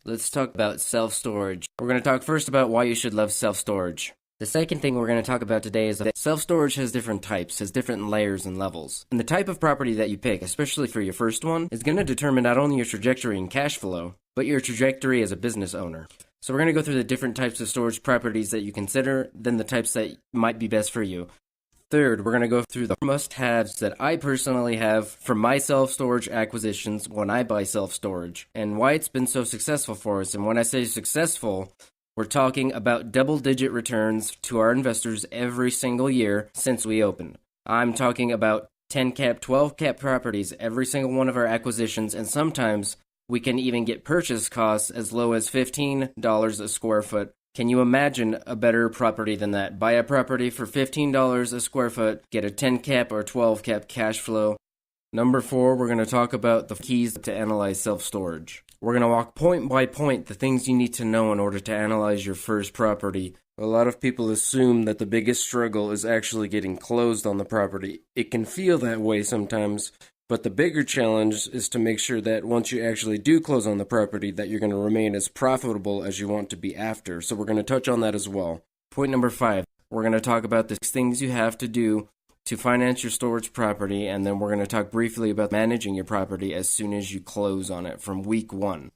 Let's talk about self-storage. We're going to talk first about why you should love self-storage. The second thing we're going to talk about today is that self-storage has different types, has different layers and levels. And the type of property that you pick, especially for your first one, is going to determine not only your trajectory and cash flow, but your trajectory as a business owner. So we're going to go through the different types of storage properties that you consider, then the types that might be best for you. Third, we're going to go through the must-haves that I personally have from my self-storage acquisitions when I buy self-storage, and why it's been so successful for us. And when I say successful, we're talking about double-digit returns to our investors every single year since we opened. I'm talking about 10 cap, 12 cap properties every single one of our acquisitions, and sometimes we can even get purchase costs as low as $15 a square foot. Can you imagine a better property than that? Buy a property for $15 a square foot, get a 10 cap or 12 cap cash flow. Number 4, we're going to talk about the keys to analyze self-storage. We're going to walk point by point the things you need to know in order to analyze your first property. A lot of people assume that the biggest struggle is actually getting closed on the property. It can feel that way sometimes, but the bigger challenge is to make sure that once you actually do close on the property, that you're going to remain as profitable as you want to be after. So we're going to touch on that as well. Point number 5, we're going to talk about the things you have to do to finance your storage property, and then we're going to talk briefly about managing your property as soon as you close on it from week 1.